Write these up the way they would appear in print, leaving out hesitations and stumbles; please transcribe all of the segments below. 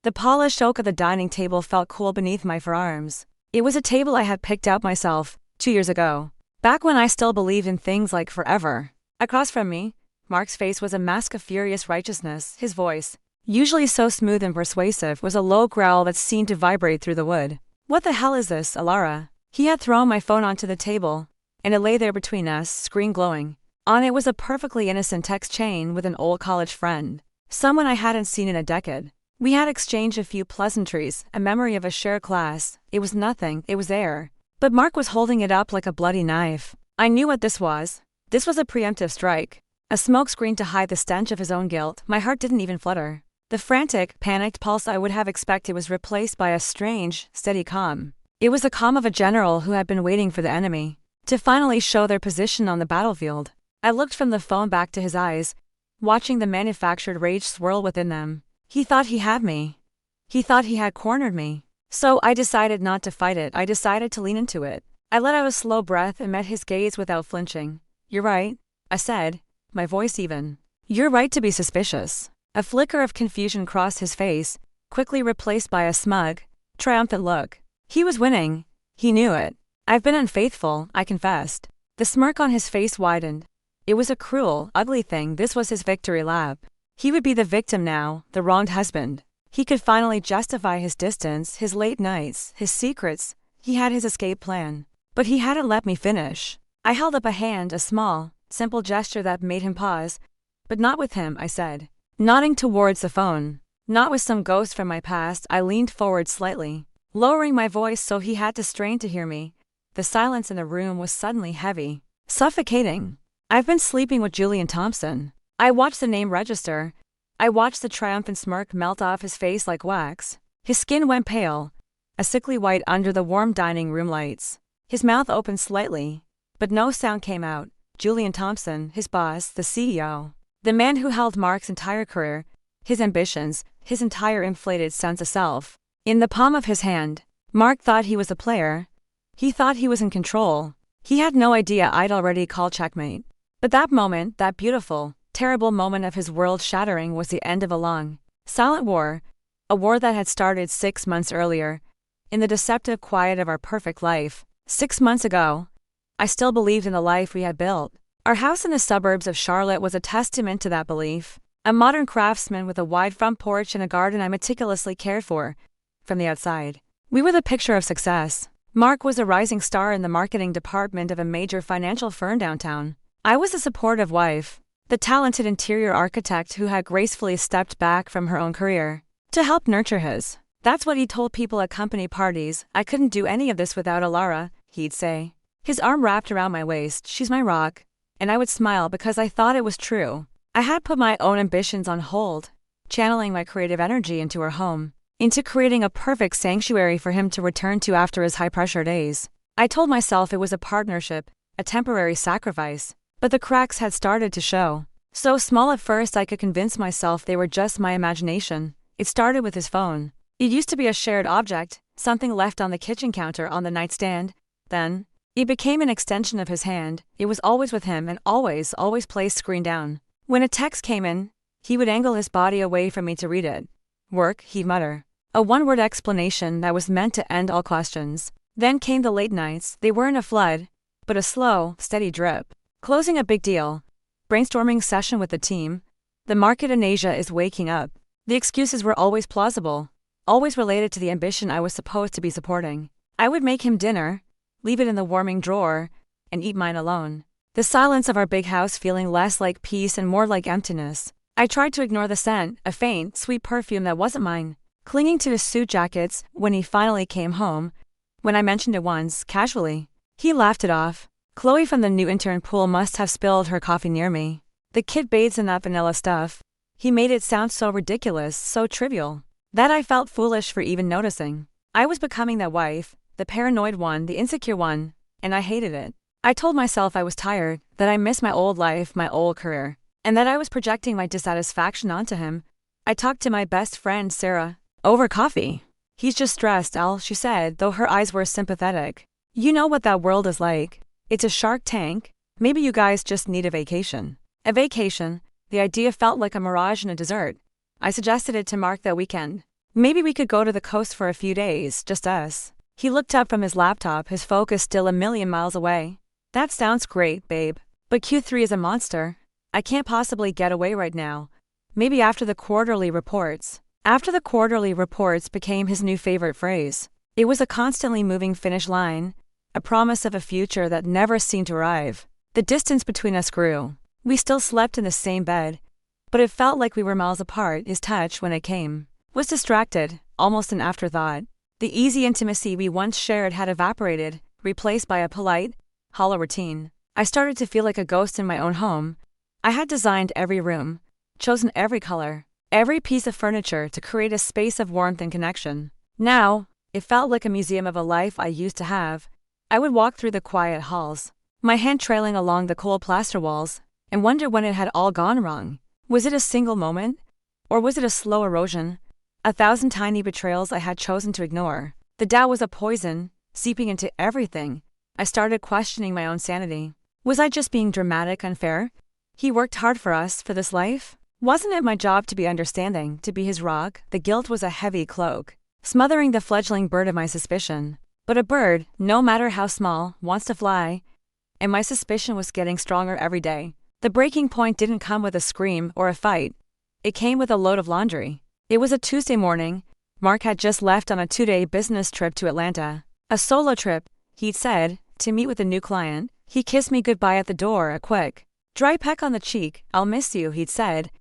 The polished oak of the dining table felt cool beneath my forearms. It was a table I had picked out myself, 2 years ago. Back when I still believed in things like forever. Across from me, Mark's face was a mask of furious righteousness. His voice, usually so smooth and persuasive, was a low growl that seemed to vibrate through the wood. "What the hell is this, Alara?" He had thrown my phone onto the table, and it lay there between us, screen glowing. On it was a perfectly innocent text chain with an old college friend. Someone I hadn't seen in a decade. We had exchanged a few pleasantries, a memory of a shared class. It was nothing, it was air. But Mark was holding it up like a bloody knife. I knew what this was. This was a preemptive strike. A smokescreen to hide the stench of his own guilt. My heart didn't even flutter. The frantic, panicked pulse I would have expected was replaced by a strange, steady calm. It was the calm of a general who had been waiting for the enemy to finally show their position on the battlefield. I looked from the phone back to his eyes, watching the manufactured rage swirl within them. He thought he had me. He thought he had cornered me. So I decided not to fight it. I decided to lean into it. I let out a slow breath and met his gaze without flinching. "You're right," I said, my voice even. "You're right to be suspicious." A flicker of confusion crossed his face, quickly replaced by a smug, triumphant look. He was winning. He knew it. "I've been unfaithful," I confessed. The smirk on his face widened. It was a cruel, ugly thing. This was his victory lap. He would be the victim now, the wronged husband. He could finally justify his distance, his late nights, his secrets. He had his escape plan. But he hadn't let me finish. I held up a hand, a small, simple gesture that made him pause. "But not with him," I said, nodding towards the phone. "Not with some ghost from my past." I leaned forward slightly, lowering my voice so he had to strain to hear me. The silence in the room was suddenly heavy, suffocating. "I've been sleeping with Julian Thompson." I watched the name register. I watched the triumphant smirk melt off his face like wax. His skin went pale, a sickly white under the warm dining room lights. His mouth opened slightly, but no sound came out. Julian Thompson, his boss, the CEO. The man who held Mark's entire career, his ambitions, his entire inflated sense of self, in the palm of his hand. Mark thought he was a player. He thought he was in control. He had no idea I'd already called checkmate. But that moment, that beautiful, terrible moment of his world shattering, was the end of a long, silent war. A war that had started 6 months earlier, in the deceptive quiet of our perfect life. 6 months ago, I still believed in the life we had built. Our house in the suburbs of Charlotte was a testament to that belief. A modern craftsman with a wide front porch and a garden I meticulously cared for. From the outside, we were the picture of success. Mark was a rising star in the marketing department of a major financial firm downtown. I was a supportive wife, the talented interior architect who had gracefully stepped back from her own career to help nurture his. That's what he told people at company parties. "I couldn't do any of this without Alara," he'd say. His arm wrapped around my waist. "She's my rock." And I would smile because I thought it was true. I had put my own ambitions on hold, channeling my creative energy into her home, into creating a perfect sanctuary for him to return to after his high-pressure days. I told myself it was a partnership, a temporary sacrifice. But the cracks had started to show. So small at first I could convince myself they were just my imagination. It started with his phone. It used to be a shared object, something left on the kitchen counter on the nightstand. Then, it became an extension of his hand. It was always with him and always placed screen down. When a text came in, he would angle his body away from me to read it. "Work," he'd mutter. A one-word explanation that was meant to end all questions. Then came the late nights. They weren't a flood, but a slow, steady drip. Closing a big deal. Brainstorming session with the team. The market in Asia is waking up. The excuses were always plausible, always related to the ambition I was supposed to be supporting. I would make him dinner, leave it in the warming drawer, and eat mine alone. The silence of our big house feeling less like peace and more like emptiness. I tried to ignore the scent, a faint, sweet perfume that wasn't mine, clinging to his suit jackets. When he finally came home, when I mentioned it once, casually, he laughed it off. "Chloe from the new intern pool must have spilled her coffee near me. The kid bathes in that vanilla stuff." He made it sound so ridiculous, so trivial, that I felt foolish for even noticing. I was becoming that wife, the paranoid one, the insecure one, and I hated it. I told myself I was tired, that I missed my old life, my old career, and that I was projecting my dissatisfaction onto him. I talked to my best friend, Sarah, over coffee. "He's just stressed, Al," she said, though her eyes were sympathetic. "You know what that world is like. It's a shark tank. Maybe you guys just need a vacation." A vacation. The idea felt like a mirage in a desert. I suggested it to Mark that weekend. Maybe we could go to the coast for a few days, just us. He looked up from his laptop, his focus still a million miles away. That sounds great, babe. But Q3 is a monster. I can't possibly get away right now. Maybe after the quarterly reports. After the quarterly reports became his new favorite phrase. It was a constantly moving finish line, a promise of a future that never seemed to arrive. The distance between us grew. We still slept in the same bed, but it felt like we were miles apart. His touch, when it came, was distracted, almost an afterthought. The easy intimacy we once shared had evaporated, replaced by a polite, hollow routine. I started to feel like a ghost in my own home. I had designed every room, chosen every color, every piece of furniture to create a space of warmth and connection. Now, it felt like a museum of a life I used to have. I would walk through the quiet halls, my hand trailing along the cold plaster walls, and wonder when it had all gone wrong. Was it a single moment? Or was it a slow erosion? 1,000 tiny betrayals I had chosen to ignore. The doubt was a poison, seeping into everything. I started questioning my own sanity. Was I just being dramatic, unfair? He worked hard for us, for this life. Wasn't it my job to be understanding, to be his rock? The guilt was a heavy cloak, smothering the fledgling bird of my suspicion. But a bird, no matter how small, wants to fly, and my suspicion was getting stronger every day. The breaking point didn't come with a scream or a fight. It came with a load of laundry. It was a Tuesday morning. Mark had just left on a 2-day business trip to Atlanta. A solo trip, he'd said, to meet with a new client. He kissed me goodbye at the door, a quick, dry peck on the cheek. I'll miss you, he'd said.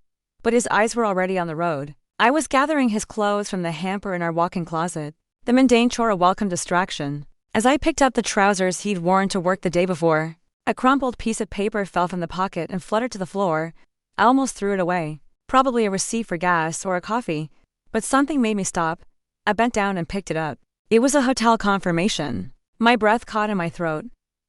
But his eyes were already on the road. I was gathering his clothes from the hamper in our walk-in closet. The mundane chore a welcome distraction. As I picked up the trousers he'd worn to work the day before, a crumpled piece of paper fell from the pocket and fluttered to the floor. I almost threw it away. Probably a receipt for gas or a coffee. But something made me stop. I bent down and picked it up. It was a hotel confirmation. My breath caught in my throat.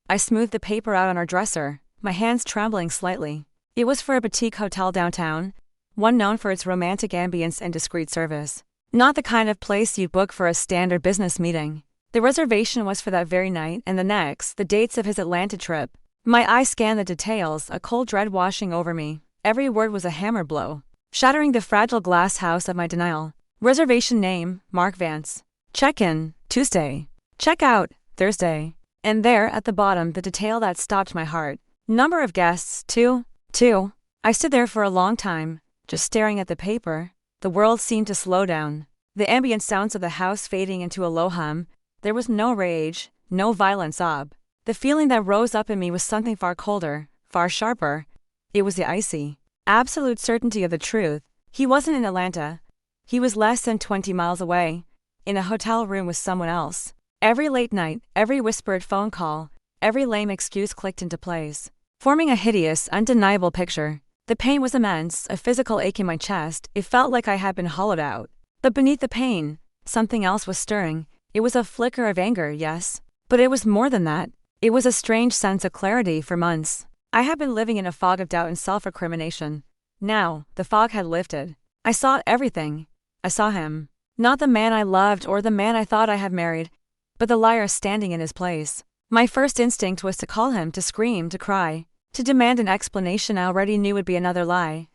I smoothed the paper out on our dresser, my hands trembling slightly. It was for a boutique hotel downtown, one known for its romantic ambience and discreet service. Not the kind of place you'd book for a standard business meeting. The reservation was for that very night and the next, the dates of his Atlanta trip. My eyes scanned the details, a cold dread washing over me. Every word was a hammer blow, shattering the fragile glass house of my denial. Reservation name, Mark Vance. Check-in, Tuesday. Check-out, Thursday. And there, at the bottom, the detail that stopped my heart. Number of guests, 2. I stood there for a long time, just staring at the paper. The world seemed to slow down. The ambient sounds of the house fading into a low hum. There was no rage, no violent sob. The feeling that rose up in me was something far colder, far sharper. It was the icy, absolute certainty of the truth. He wasn't in Atlanta. He was less than 20 miles away, in a hotel room with someone else. Every late night, every whispered phone call, every lame excuse clicked into place, forming a hideous, undeniable picture. The pain was immense, a physical ache in my chest. It felt like I had been hollowed out. But beneath the pain, something else was stirring. It was a flicker of anger, yes. But it was more than that. It was a strange sense of clarity. For months, I had been living in a fog of doubt and self-recrimination. Now, the fog had lifted. I saw everything. I saw him. Not the man I loved or the man I thought I had married, but the liar standing in his place. My first instinct was to call him, to scream, to cry, to demand an explanation I already knew would be another lie.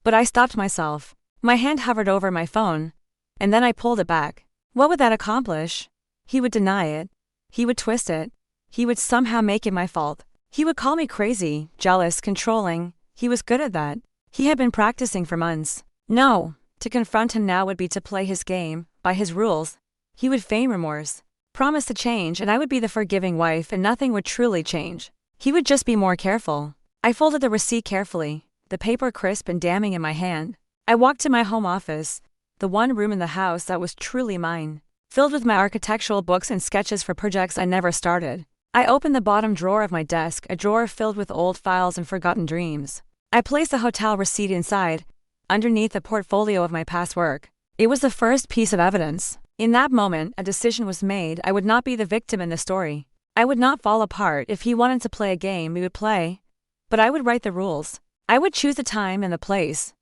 But I stopped myself. My hand hovered over my phone, and then I pulled it back. What would that accomplish? He would deny it. He would twist it. He would somehow make it my fault. He would call me crazy, jealous, controlling. He was good at that. He had been practicing for months. No, to confront him now would be to play his game, by his rules. He would feign remorse, promise to change, and I would be the forgiving wife, and nothing would truly change. He would just be more careful. I folded the receipt carefully, the paper crisp and damning in my hand. I walked to my home office, the one room in the house that was truly mine, filled with my architectural books and sketches for projects I never started. I opened the bottom drawer of my desk, a drawer filled with old files and forgotten dreams. I placed the hotel receipt inside, underneath a portfolio of my past work. It was the first piece of evidence. In that moment, a decision was made. I would not be the victim in the story. I would not fall apart. If he wanted to play a game, we would play. But I would write the rules. I would choose the time and the place.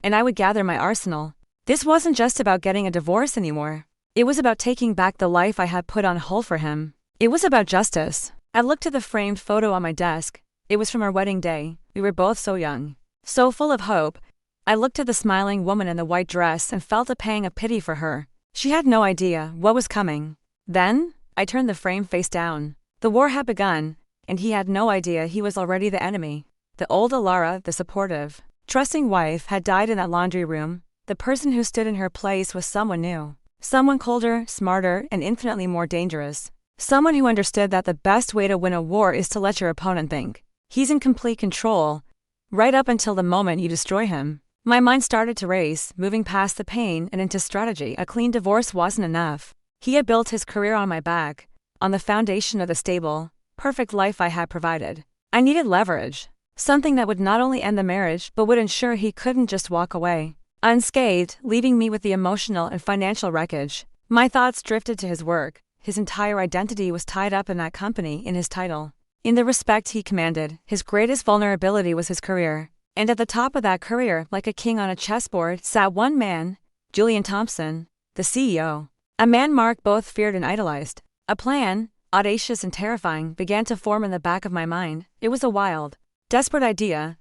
And I would gather my arsenal. This wasn't just about getting a divorce anymore. It was about taking back the life I had put on hold for him. It was about justice. I looked at the framed photo on my desk. It was from our wedding day. We were both so young, so full of hope. I looked at the smiling woman in the white dress and felt a pang of pity for her. She had no idea what was coming. Then, I turned the frame face down. The war had begun, and he had no idea he was already the enemy. The old Alara, the supportive, trusting wife, had died in that laundry room. The person who stood in her place was someone new. Someone colder, smarter, and infinitely more dangerous. Someone who understood that the best way to win a war is to let your opponent think he's in complete control, right up until the moment you destroy him. My mind started to race, moving past the pain and into strategy. A clean divorce wasn't enough. He had built his career on my back, on the foundation of the stable, perfect life I had provided. I needed leverage, something that would not only end the marriage but would ensure he couldn't just walk away unscathed, leaving me with the emotional and financial wreckage. My thoughts drifted to his work. His entire identity was tied up in that company, in his title, in the respect he commanded. His greatest vulnerability was his career. And at the top of that career, like a king on a chessboard, sat one man, Julian Thompson, the CEO. A man Mark both feared and idolized. A plan, audacious and terrifying, began to form in the back of my mind. It was a wild, desperate idea,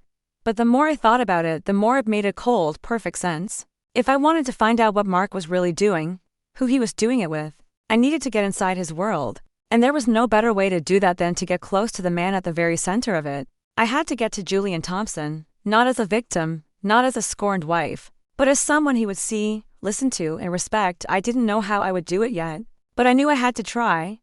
but the more I thought about it, the more it made a cold, perfect sense. If I wanted to find out what Mark was really doing, who he was doing it with, I needed to get inside his world. And there was no better way to do that than to get close to the man at the very center of it. I had to get to Julian Thompson, not as a victim, not as a scorned wife, but as someone he would see, listen to, and respect. I didn't know how I would do it yet, but I knew I had to try.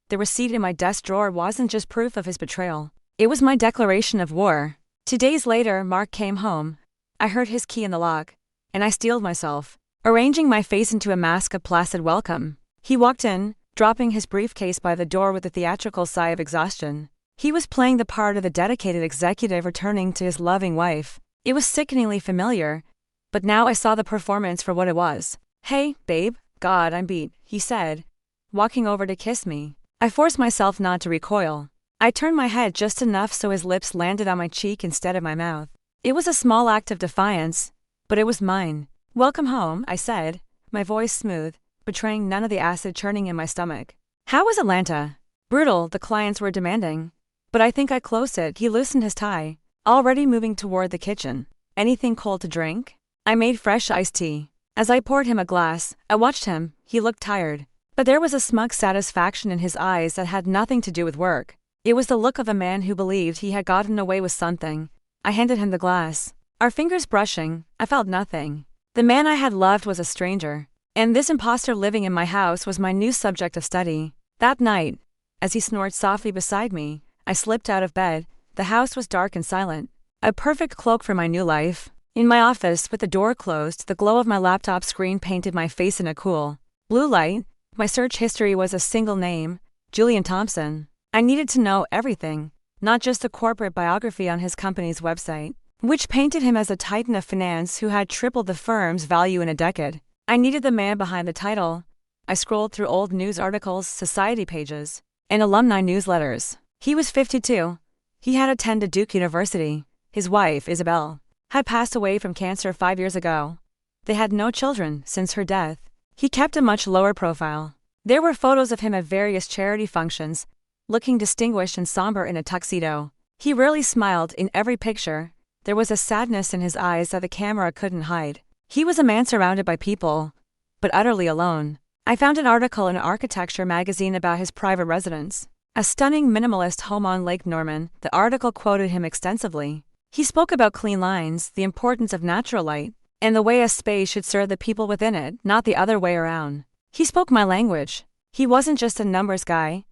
The receipt in my desk drawer wasn't just proof of his betrayal. It was my declaration of war. 2 days later, Mark came home. I heard his key in the lock, and I steeled myself, arranging my face into a mask of placid welcome. He walked in, dropping his briefcase by the door with a theatrical sigh of exhaustion. He was playing the part of the dedicated executive returning to his loving wife. It was sickeningly familiar, but now I saw the performance for what it was. "Hey, babe, God, I'm beat," he said, walking over to kiss me. I forced myself not to recoil. I turned my head just enough so his lips landed on my cheek instead of my mouth. It was a small act of defiance, but it was mine. "Welcome home," I said, my voice smooth, betraying none of the acid churning in my stomach. "How was Atlanta?" "Brutal," the clients were demanding. "But I think I closed it." He loosened his tie, already moving toward the kitchen. "Anything cold to drink?" I made fresh iced tea. As I poured him a glass, I watched him. He looked tired, but there was a smug satisfaction in his eyes that had nothing to do with work. It was the look of a man who believed he had gotten away with something. I handed him the glass. Our fingers brushing, I felt nothing. The man I had loved was a stranger, and this imposter living in my house was my new subject of study. That night, as he snored softly beside me, I slipped out of bed. The house was dark and silent. A perfect cloak for my new life. In my office, with the door closed, the glow of my laptop screen painted my face in a cool blue light. My search history was a single name, Julian Thompson. I needed to know everything, not just the corporate biography on his company's website, which painted him as a titan of finance who had tripled the firm's value in a decade. I needed the man behind the title. I scrolled through old news articles, society pages, and alumni newsletters. He was 52. He had attended Duke University. His wife, Isabel, had passed away from cancer 5 years ago. They had no children since her death. He kept a much lower profile. There were photos of him at various charity functions, looking distinguished and somber in a tuxedo. He rarely smiled in every picture. There was a sadness in his eyes that the camera couldn't hide. He was a man surrounded by people, but utterly alone. I found an article in an architecture magazine about his private residence, a stunning minimalist home on Lake Norman. The article quoted him extensively. He spoke about clean lines, the importance of natural light, and the way a space should serve the people within it, not the other way around. He spoke my language. He wasn't just a numbers guy.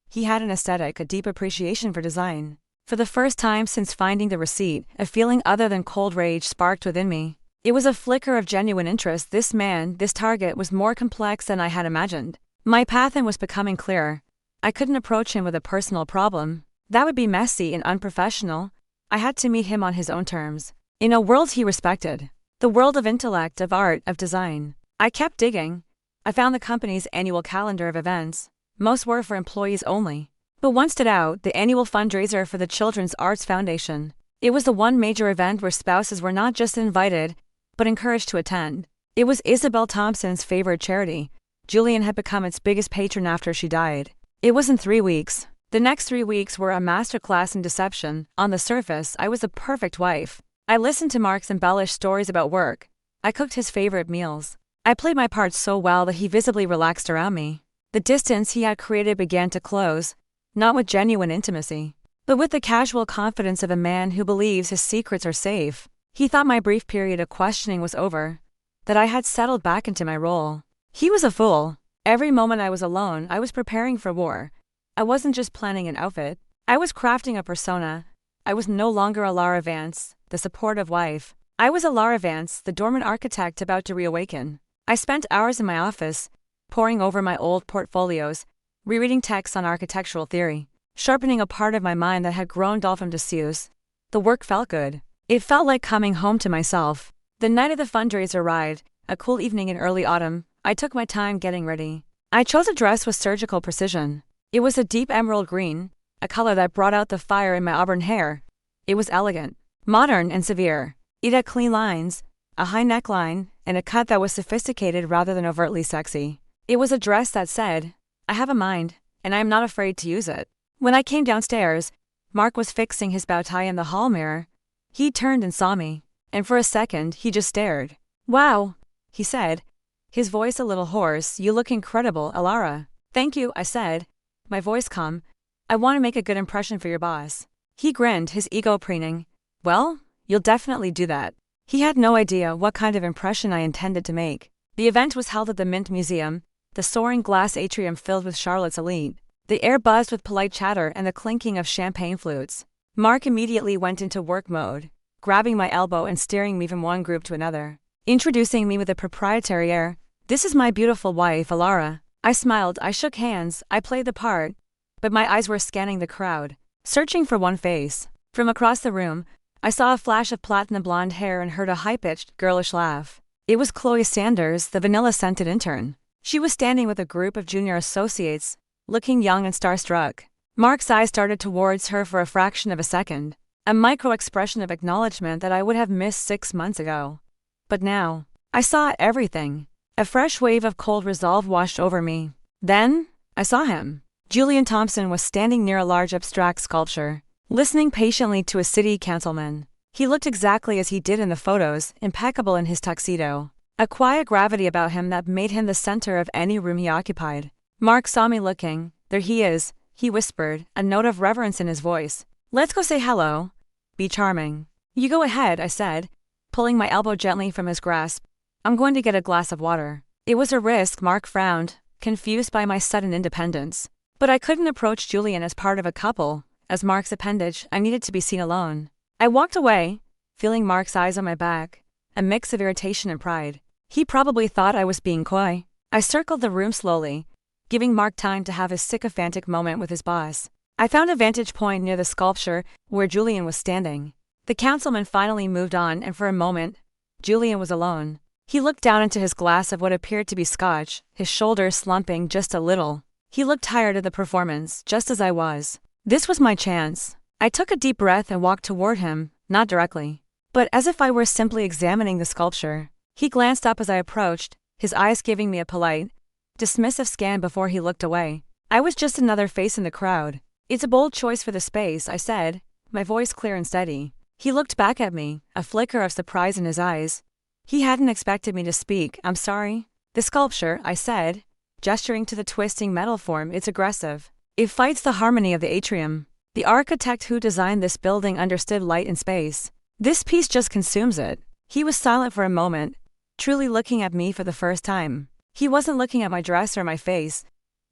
He had an aesthetic, a deep appreciation for design. For the first time since finding the receipt, a feeling other than cold rage sparked within me. It was a flicker of genuine interest. This man, this target, was more complex than I had imagined. My path in was becoming clearer. I couldn't approach him with a personal problem. That would be messy and unprofessional. I had to meet him on his own terms, in a world he respected. The world of intellect, of art, of design. I kept digging. I found the company's annual calendar of events. Most were for employees only. But one stood out, the annual fundraiser for the Children's Arts Foundation. It was the one major event where spouses were not just invited, but encouraged to attend. It was Isabel Thompson's favorite charity. Julian had become its biggest patron after she died. It was in 3 weeks. The next 3 weeks were a masterclass in deception. On the surface, I was a perfect wife. I listened to Mark's embellished stories about work. I cooked his favorite meals. I played my part so well that he visibly relaxed around me. The distance he had created began to close, not with genuine intimacy, but with the casual confidence of a man who believes his secrets are safe. He thought my brief period of questioning was over, that I had settled back into my role. He was a fool. Every moment I was alone, I was preparing for war. I wasn't just planning an outfit. I was crafting a persona. I was no longer a Lara Vance, the supportive wife. I was a Lara Vance, the dormant architect about to reawaken. I spent hours in my office, poring over my old portfolios, rereading texts on architectural theory, sharpening a part of my mind that had grown dull from disuse. The work felt good. It felt like coming home to myself. The night of the fundraiser ride, a cool evening in early autumn, I took my time getting ready. I chose a dress with surgical precision. It was a deep emerald green, a color that brought out the fire in my auburn hair. It was elegant, modern, and severe. It had clean lines, a high neckline, and a cut that was sophisticated rather than overtly sexy. It was a dress that said, "I have a mind, and I am not afraid to use it." When I came downstairs, Mark was fixing his bow tie in the hall mirror. He turned and saw me, and for a second he just stared. "Wow," he said, his voice a little hoarse, "you look incredible, Alara." "Thank you," I said, my voice calm. "I want to make a good impression for your boss." He grinned, his ego preening. "Well, you'll definitely do that." He had no idea what kind of impression I intended to make. The event was held at the Mint Museum, the soaring glass atrium filled with Charlotte's elite. The air buzzed with polite chatter and the clinking of champagne flutes. Mark immediately went into work mode, grabbing my elbow and steering me from one group to another, introducing me with a proprietary air. "This is my beautiful wife, Alara." I smiled, I shook hands, I played the part, but my eyes were scanning the crowd, searching for one face. From across the room, I saw a flash of platinum blonde hair and heard a high-pitched, girlish laugh. It was Chloe Sanders, the vanilla-scented intern. She was standing with a group of junior associates, looking young and starstruck. Mark's eyes darted towards her for a fraction of a second, a micro-expression of acknowledgement that I would have missed 6 months ago. But now, I saw everything. A fresh wave of cold resolve washed over me. Then, I saw him. Julian Thompson was standing near a large abstract sculpture, listening patiently to a city councilman. He looked exactly as he did in the photos, impeccable in his tuxedo. A quiet gravity about him that made him the center of any room he occupied. Mark saw me looking. "There he is," he whispered, a note of reverence in his voice. "Let's go say hello. Be charming." "You go ahead," I said, pulling my elbow gently from his grasp. "I'm going to get a glass of water." It was a risk. Mark frowned, confused by my sudden independence. But I couldn't approach Julian as part of a couple. As Mark's appendage, I needed to be seen alone. I walked away, feeling Mark's eyes on my back, a mix of irritation and pride. He probably thought I was being coy. I circled the room slowly, giving Mark time to have his sycophantic moment with his boss. I found a vantage point near the sculpture where Julian was standing. The councilman finally moved on, and for a moment, Julian was alone. He looked down into his glass of what appeared to be scotch, his shoulders slumping just a little. He looked tired of the performance, just as I was. This was my chance. I took a deep breath and walked toward him, not directly, but as if I were simply examining the sculpture. He glanced up as I approached, his eyes giving me a polite, dismissive scan before he looked away. I was just another face in the crowd. "It's a bold choice for the space," I said, my voice clear and steady. He looked back at me, a flicker of surprise in his eyes. He hadn't expected me to speak. "I'm sorry." "The sculpture," I said, gesturing to the twisting metal form, "it's aggressive. It fights the harmony of the atrium. The architect who designed this building understood light and space. This piece just consumes it." He was silent for a moment, truly looking at me for the first time. He wasn't looking at my dress or my face,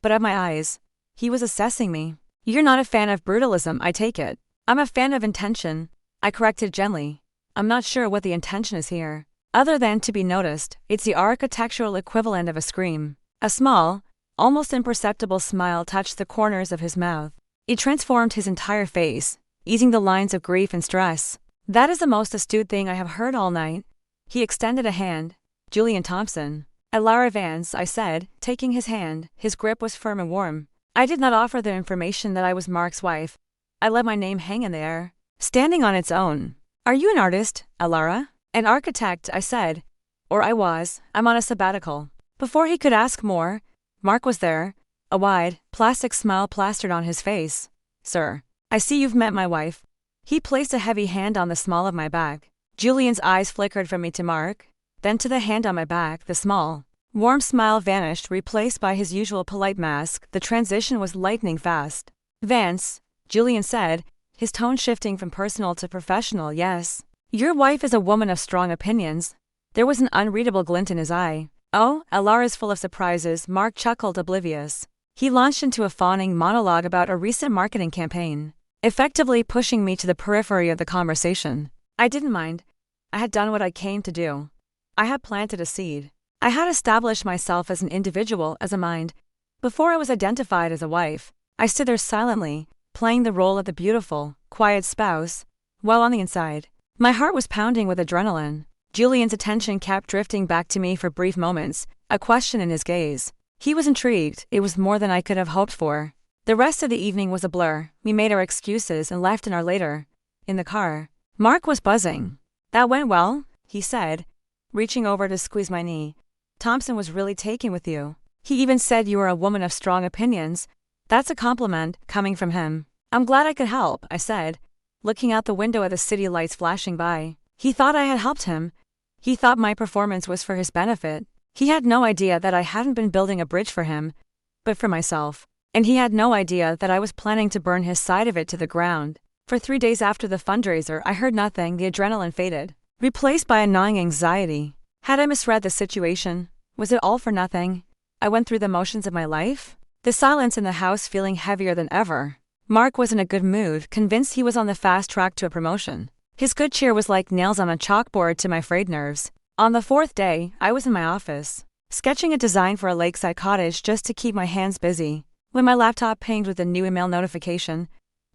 but at my eyes. He was assessing me. "You're not a fan of brutalism, I take it." "I'm a fan of intention," I corrected gently. "I'm not sure what the intention is here. Other than to be noticed, it's the architectural equivalent of a scream." A small, almost imperceptible smile touched the corners of his mouth. It transformed his entire face, easing the lines of grief and stress. "That is the most astute thing I have heard all night." He extended a hand. "Julian Thompson." "Lara Vance," I said, taking his hand. His grip was firm and warm. I did not offer the information that I was Mark's wife. I let my name hang in the air, standing on its own. "Are you an artist, Alara?" "An architect," I said. "Or I was. I'm on a sabbatical." Before he could ask more, Mark was there, a wide, plastic smile plastered on his face. "Sir, I see you've met my wife." He placed a heavy hand on the small of my back. Julian's eyes flickered from me to Mark. then to the hand on my back. The small, warm smile vanished, replaced by his usual polite mask. The transition was lightning fast. "Vance," Julian said, his tone shifting from personal to professional. "Yes. Your wife is a woman of strong opinions." There was an unreadable glint in his eye. "Oh, Alara's full of surprises," Mark chuckled, oblivious. He launched into a fawning monologue about a recent marketing campaign, effectively pushing me to the periphery of the conversation. I didn't mind. I had done what I came to do. I had planted a seed. I had established myself as an individual, as a mind. Before I was identified as a wife, I stood there silently, playing the role of the beautiful, quiet spouse, while on the inside, my heart was pounding with adrenaline. Julian's attention kept drifting back to me for brief moments, a question in his gaze. He was intrigued. It was more than I could have hoped for. The rest of the evening was a blur. We made our excuses and left an hour later. In the car, Mark was buzzing. "That went well," he said, reaching over to squeeze my knee. "Thompson was really taken with you. He even said you were a woman of strong opinions." That's a compliment, coming from him. "I'm glad I could help," I said, looking out the window at the city lights flashing by. He thought I had helped him. He thought my performance was for his benefit. He had no idea that I hadn't been building a bridge for him, but for myself. And he had no idea that I was planning to burn his side of it to the ground. For 3 days after the fundraiser, I heard nothing. The adrenaline faded, replaced by a gnawing anxiety. Had I misread the situation? Was it all for nothing? I went through the motions of my life? The silence in the house feeling heavier than ever. Mark was in a good mood, convinced he was on the fast track to a promotion. His good cheer was like nails on a chalkboard to my frayed nerves. On the 4th day, I was in my office, sketching a design for a lakeside cottage just to keep my hands busy, when my laptop pinged with a new email notification.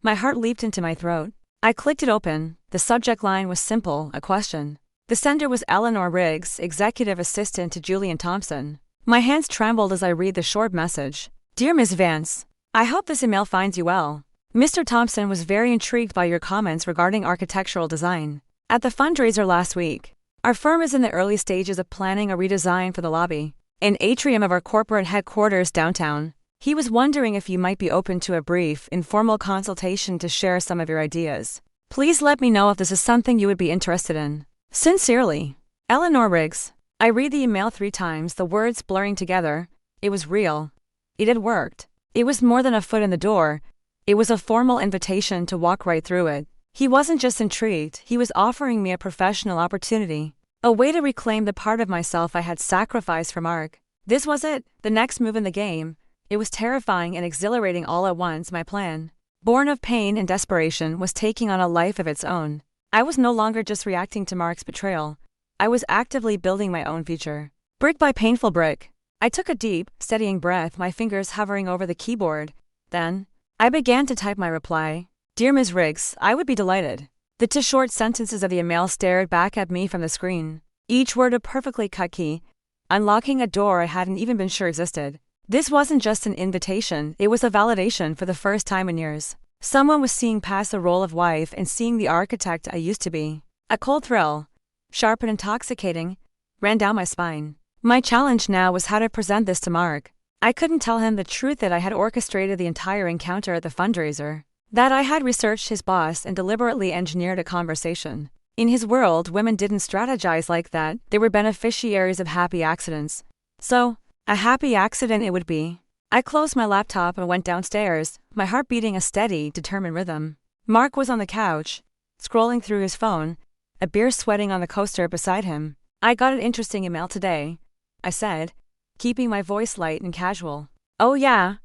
My heart leaped into my throat. I clicked it open. The subject line was simple, a question. The sender was Eleanor Riggs, executive assistant to Julian Thompson. My hands trembled as I read the short message. "Dear Ms. Vance, I hope this email finds you well. Mr. Thompson was very intrigued by your comments regarding architectural design at the fundraiser last week. Our firm is in the early stages of planning a redesign for the lobby and atrium of our corporate headquarters downtown. He was wondering if you might be open to a brief, informal consultation to share some of your ideas. Please let me know if this is something you would be interested in. Sincerely, Eleanor Riggs." I read the email 3 times, the words blurring together. It was real. It had worked. It was more than a foot in the door. It was a formal invitation to walk right through it. He wasn't just intrigued, he was offering me a professional opportunity, a way to reclaim the part of myself I had sacrificed for Mark. This was it, the next move in the game. It was terrifying and exhilarating all at once. My plan, born of pain and desperation, was taking on a life of its own. I was no longer just reacting to Mark's betrayal. I was actively building my own future, brick by painful brick. I took a deep, steadying breath, my fingers hovering over the keyboard. Then, I began to type my reply. "Dear Ms. Riggs, I would be delighted." The 2 short sentences of the email stared back at me from the screen, each word a perfectly cut key, unlocking a door I hadn't even been sure existed. This wasn't just an invitation, it was a validation for the first time in years. Someone was seeing past the role of wife and seeing the architect I used to be. A cold thrill, sharp and intoxicating, ran down my spine. My challenge now was how to present this to Mark. I couldn't tell him the truth that I had orchestrated the entire encounter at the fundraiser, that I had researched his boss and deliberately engineered a conversation. In his world, women didn't strategize like that. They were beneficiaries of happy accidents. So, a happy accident it would be. I closed my laptop and went downstairs, my heart beating a steady, determined rhythm. Mark was on the couch, scrolling through his phone, a beer sweating on the coaster beside him. "I got an interesting email today," I said, keeping my voice light and casual. "Oh yeah?"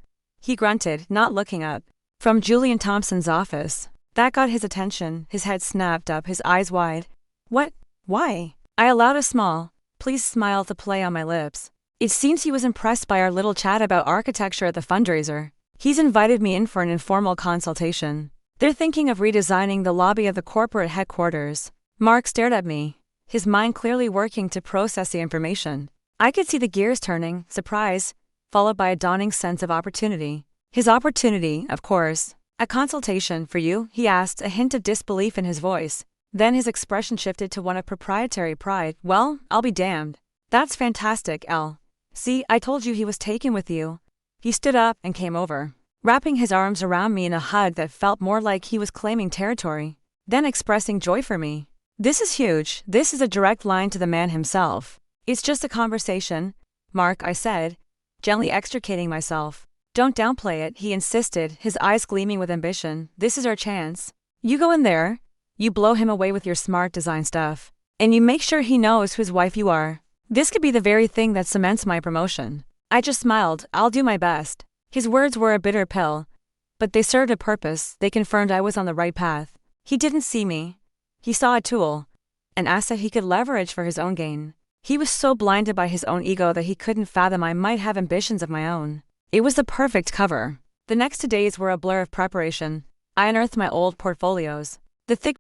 he grunted, not looking up. "From Julian Thompson's office." That got his attention. His head snapped up, his eyes wide. "What? Why?" I allowed a small, pleased smile to play on my lips. It seems he was impressed by our little chat about architecture at the fundraiser. He's invited me in for an informal consultation. They're thinking of redesigning the lobby of the corporate headquarters. Mark stared at me, his mind clearly working to process the information. I could see the gears turning, surprise, followed by a dawning sense of opportunity. His opportunity, of course. "A consultation for you?" he asked, a hint of disbelief in his voice. Then his expression shifted to one of proprietary pride. "Well, I'll be damned. That's fantastic, Elle. See, I told you he was taken with you." He stood up and came over, wrapping his arms around me in a hug that felt more like he was claiming territory than expressing joy for me. This is huge. This is a direct line to the man himself. It's just a conversation, Mark, I said, gently extricating myself. Don't downplay it, he insisted, his eyes gleaming with ambition. This is our chance. You go in there, you blow him away with your smart design stuff, and you make sure he knows whose wife you are. This could be the very thing that cements my promotion. I just smiled. I'll do my best. His words were a bitter pill, but they served a purpose. They confirmed I was on the right path. He didn't see me. He saw a tool, an asset he could leverage for his own gain. He was so blinded by his own ego that he couldn't fathom I might have ambitions of my own. It was the perfect cover. The next 2 days were a blur of preparation. I unearthed my old portfolios. The thick